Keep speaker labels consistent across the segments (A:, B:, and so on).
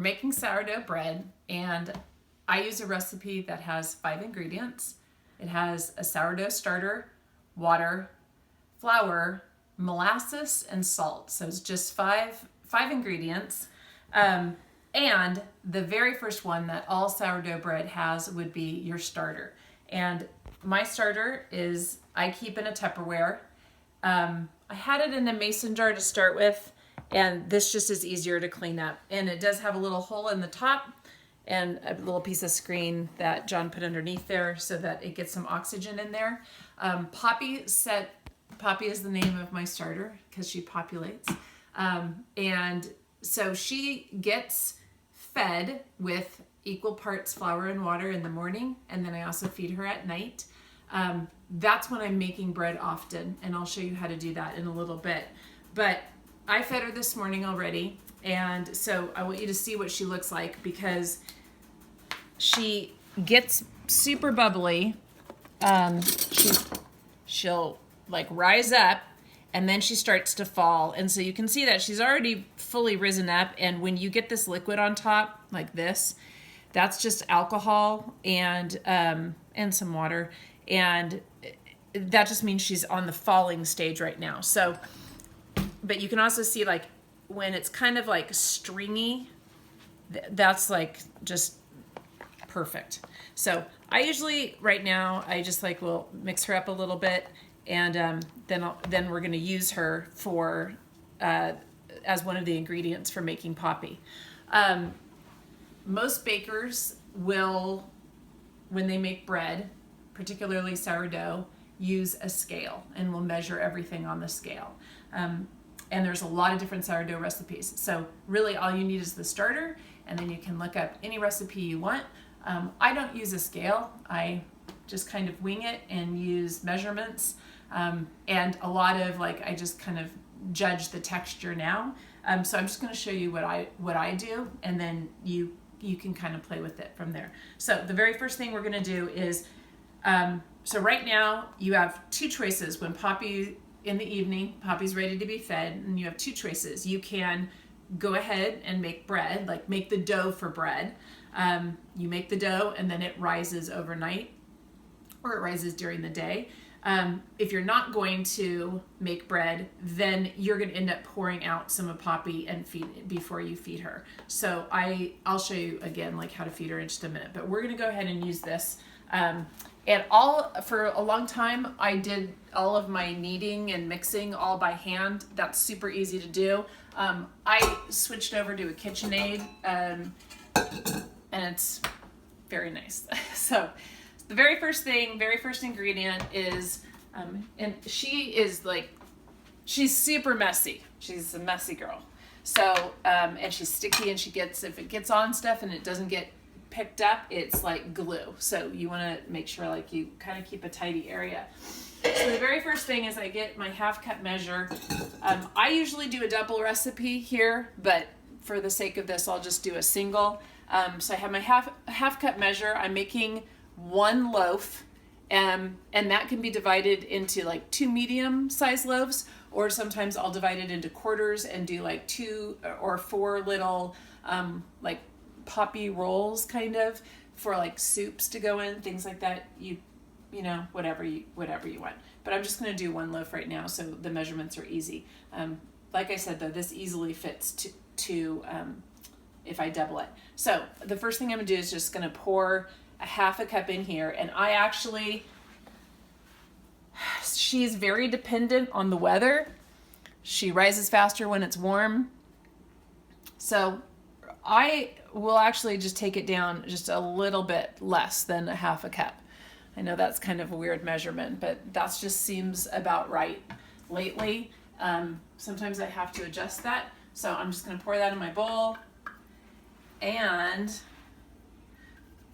A: We're making sourdough bread, and I use a recipe that has 5 ingredients. It has a sourdough starter, water, flour, molasses, and salt. So it's just five ingredients. And the very first one that all sourdough bread has would be your starter. And my starter is, I keep in a Tupperware. I had it in a mason jar to start with, and this just is easier to clean up. And it does have a little hole in the top and a little piece of screen that John put underneath there so that it gets some oxygen in there. Poppy is the name of my starter because she populates. And so she gets fed with equal parts flour and water in the morning, and then I also feed her at night. That's when I'm making bread often, and I'll show you how to do that in a little bit. But I fed her this morning already, and so I want you to see what she looks like, because she gets super bubbly. She'll like rise up, and then she starts to fall. And so you can see that she's already fully risen up. And when you get this liquid on top like this, that's just alcohol and some water. And that just means she's on the falling stage right now. So, but you can also see like when it's kind of like stringy, that's like just perfect. So I usually right now, I just like will mix her up a little bit, and then we're going to use her for as one of the ingredients for making poppy. Most bakers will, when they make bread, particularly sourdough, use a scale and will measure everything on the scale. And there's a lot of different sourdough recipes. So really all you need is the starter, and then you can look up any recipe you want. I don't use a scale. I just kind of wing it and use measurements. And a lot of like, I just kind of judge the texture now. So I'm just going to show you what I do, and then you can kind of play with it from there. So the very first thing we're going to do is, so right now you have 2 choices. When Poppy, in the evening, Poppy's ready to be fed, and you have 2 choices. You can go ahead and make bread, like make the dough for bread. You make the dough, and then it rises overnight, or it rises during the day. If you're not going to make bread, then you're going to end up pouring out some of Poppy and feed before you feed her. So I'll show you again like how to feed her in just a minute, but we're going to go ahead and use this. And for a long time, I did all of my kneading and mixing all by hand. That's super easy to do. I switched over to a KitchenAid, and it's very nice. So the very first ingredient is, and she's super messy. She's a messy girl. So, and she's sticky, and if it gets on stuff and it doesn't get picked up, it's like glue. So you want to make sure like you kind of keep a tidy area. So the very first thing is I get my half cup measure. I usually do a double recipe here, but for the sake of this, I'll just do a single. So I have my half cup measure. I'm making 1 loaf, and that can be divided into like 2 medium sized loaves, or sometimes I'll divide it into quarters and do like 2 or 4 little like poppy rolls, kind of, for like soups to go in, things like that. You know, whatever you want. But I'm just going to do 1 loaf right now, so the measurements are easy. Like I said, though, this easily fits to if I double it. So the first thing I'm going to do is just going to pour a half a cup in here, and she's very dependent on the weather. She rises faster when it's warm. So I will actually just take it down just a little bit less than a half a cup. I know that's kind of a weird measurement, but that just seems about right lately. Sometimes I have to adjust that. So I'm just going to pour that in my bowl. And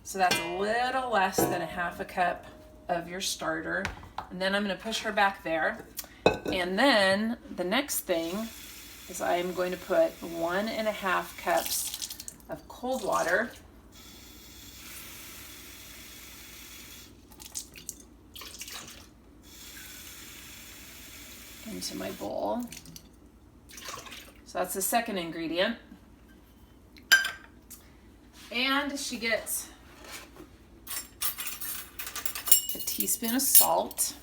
A: so that's a little less than a half a cup of your starter. And then I'm going to push her back there. And then the next thing is I'm going to put 1.5 cups of cold water into my bowl. So that's the second ingredient. And she gets a teaspoon of salt.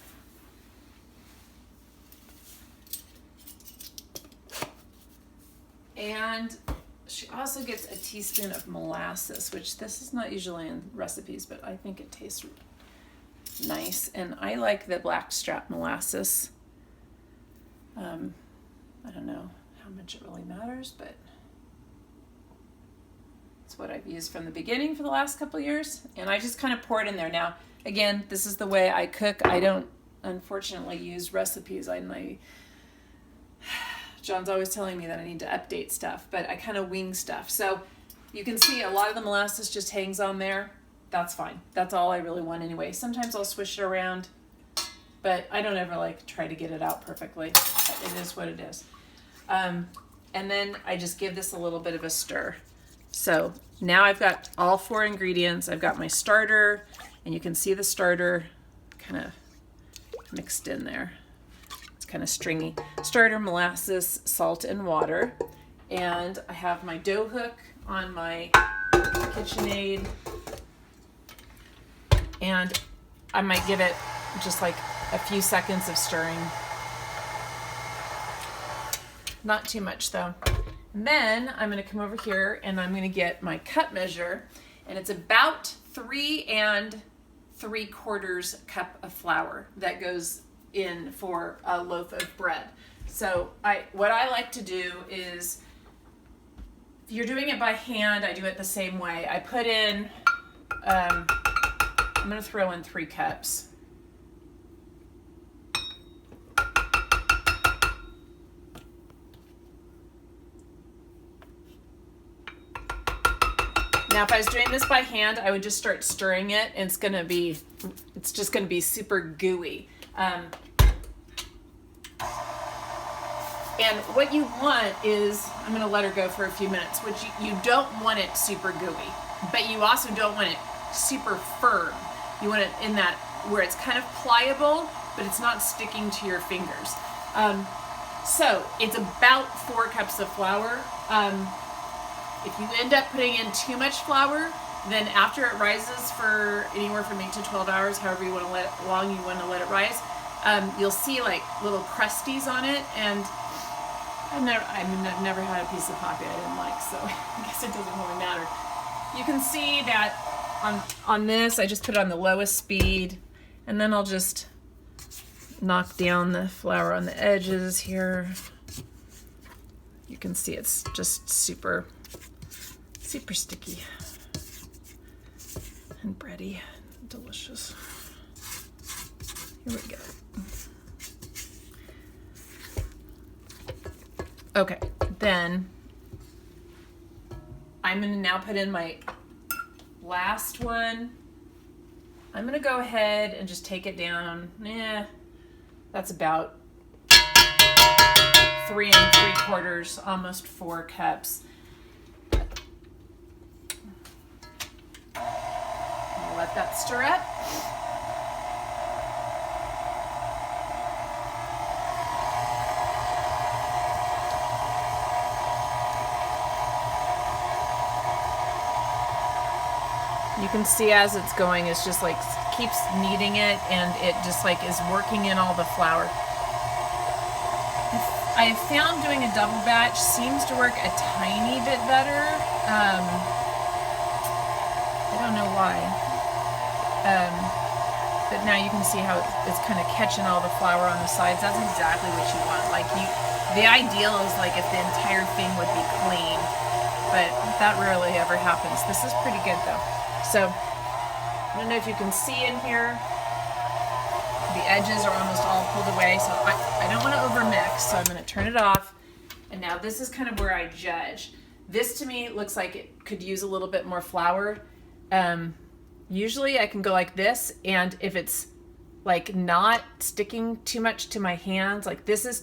A: And she also gets a teaspoon of molasses, which this is not usually in recipes, but I think it tastes nice. And I like the blackstrap molasses. I don't know how much it really matters, but it's what I've used from the beginning for the last couple of years. And I just kind of pour it in there. Now, again, this is the way I cook. I don't, unfortunately, use recipes. John's always telling me that I need to update stuff, but I kind of wing stuff. So you can see a lot of the molasses just hangs on there. That's fine. That's all I really want anyway. Sometimes I'll swish it around, but I don't ever like try to get it out perfectly. It is what it is. And then I just give this a little bit of a stir. So now I've got all 4 ingredients. I've got my starter, and you can see the starter kind of mixed in there. It's kind of stringy. Starter, molasses, salt, and water. And I have my dough hook on my KitchenAid. And I might give it just like a few seconds of stirring. Not too much though. And then I'm going to come over here and I'm going to get my cup measure, and it's about 3 3/4 cup of flour that goes in for a loaf of bread. So what I like to do is, if you're doing it by hand, I do it the same way. I put in, I'm going to throw in 3 cups. Now, if I was doing this by hand, I would just start stirring it, and it's just gonna be super gooey. And what you want is, I'm gonna let her go for a few minutes, which you don't want it super gooey, but you also don't want it super firm. You want it in that, where it's kind of pliable, but it's not sticking to your fingers. So it's about 4 cups of flour. If you end up putting in too much flour, then after it rises for anywhere from 8 to 12 hours, however you want to long you want to let it rise, you'll see like little crusties on it. And I've never had a piece of coffee I didn't like, so I guess it doesn't really matter. You can see that on this, I just put it on the lowest speed, and then I'll just knock down the flour on the edges here. You can see it's just super sticky and bready, delicious. Here we go. Okay, then I'm gonna now put in my last one. I'm gonna go ahead and just take it down. That's about 3 3/4, almost 4 cups. Let that stir up. You can see as it's going, it's just like keeps kneading it, and it just like is working in all the flour. I found doing a double batch seems to work a tiny bit better. I don't know why. But now you can see how it's kind of catching all the flour on the sides. That's exactly what you want. Like the ideal is like if the entire thing would be clean, but that rarely ever happens. This is pretty good though. So I don't know if you can see in here. The edges are almost all pulled away, so I don't want to overmix, so I'm going to turn it off. And now this is kind of where I judge. This to me looks like it could use a little bit more flour. Usually I can go like this, and if it's like not sticking too much to my hands, like this is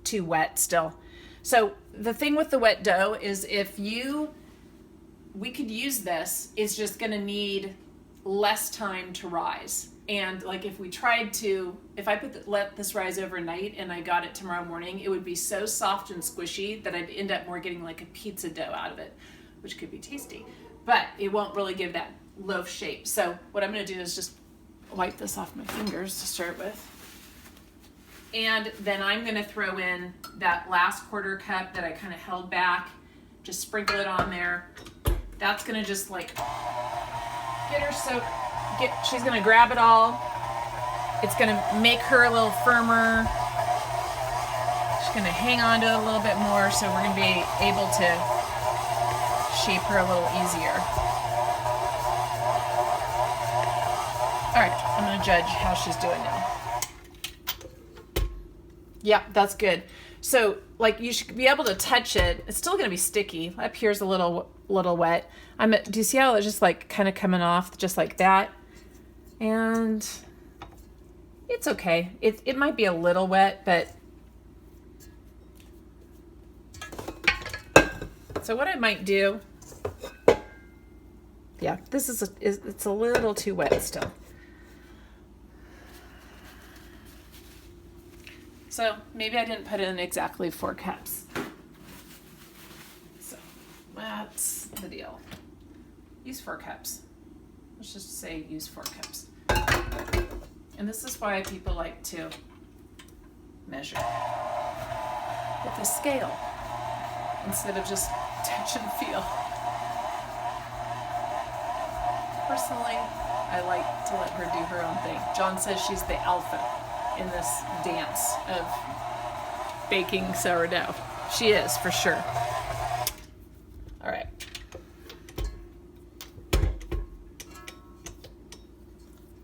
A: too wet still. So the thing with the wet dough is we could use this, it's just going to need less time to rise. And like if I let this rise overnight and I got it tomorrow morning, it would be so soft and squishy that I'd end up more getting like a pizza dough out of it. which could be tasty, but it won't really give that loaf shape. So what I'm going to do is just wipe this off my fingers to start with. And then I'm going to throw in that last quarter cup that I kind of held back. Just sprinkle it on there. That's going to just like get her soaked. She's going to grab it all. It's going to make her a little firmer. She's going to hang on to it a little bit more, so we're going to be able to shape her a little easier. All right, I'm going to judge how she's doing now. Yeah, that's good. So, like, you should be able to touch it. It's still going to be sticky. Up here's a little wet. Do you see how it's just like kind of coming off just like that? And it's okay. It might be a little wet, but so what I might do, yeah, this it's a little too wet still. So maybe I didn't put in exactly 4 cups. So that's the deal. Use 4 cups. Let's just say use 4 cups. And this is why people like to measure with a scale instead of just touch and feel. Personally, I like to let her do her own thing. John says she's the alpha in this dance of baking sourdough. She is, for sure. All right.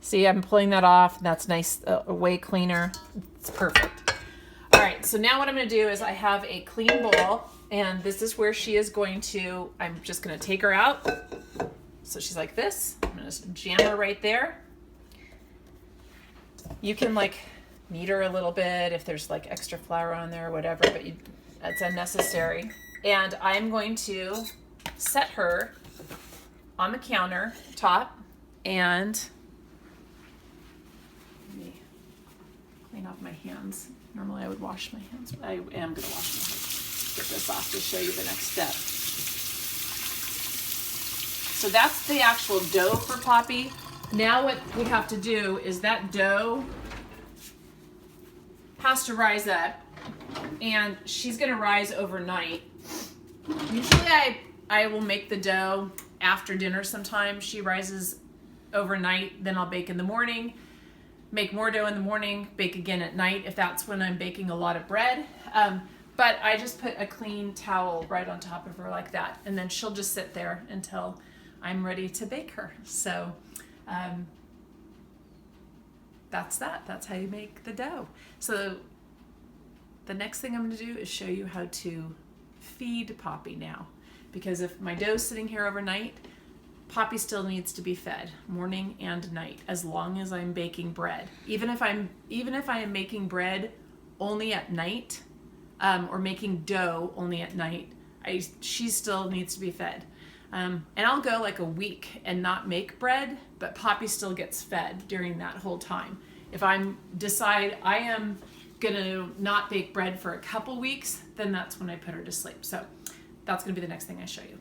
A: See, I'm pulling that off, and that's nice, way cleaner. It's perfect. All right, so now what I'm going to do is I have a clean bowl, and this is where she is going to, I'm just going to take her out. So she's like this. I'm going to just jam her right there. You can like knead her a little bit if there's like extra flour on there or whatever, but that's unnecessary. And I'm going to set her on the countertop, and let me clean off my hands. Normally I would wash my hands, but I am going to wash my hands. Get this off to show you the next step. So that's the actual dough for Poppy. Now what we have to do is that dough has to rise up, and she's going to rise overnight. Usually I will make the dough after dinner sometimes. She rises overnight, then I'll bake in the morning, make more dough in the morning, bake again at night if that's when I'm baking a lot of bread. But I just put a clean towel right on top of her like that, and then she'll just sit there until I'm ready to bake her. So that's that. That's how you make the dough. So the next thing I'm going to do is show you how to feed Poppy now. Because if my dough's sitting here overnight, Poppy still needs to be fed morning and night, as long as I'm baking bread. Even if I am making bread only at night, or making dough only at night, she still needs to be fed. And I'll go like a week and not make bread, but Poppy still gets fed during that whole time. If I decide I am gonna not bake bread for a couple weeks, then that's when I put her to sleep. So that's gonna be the next thing I show you.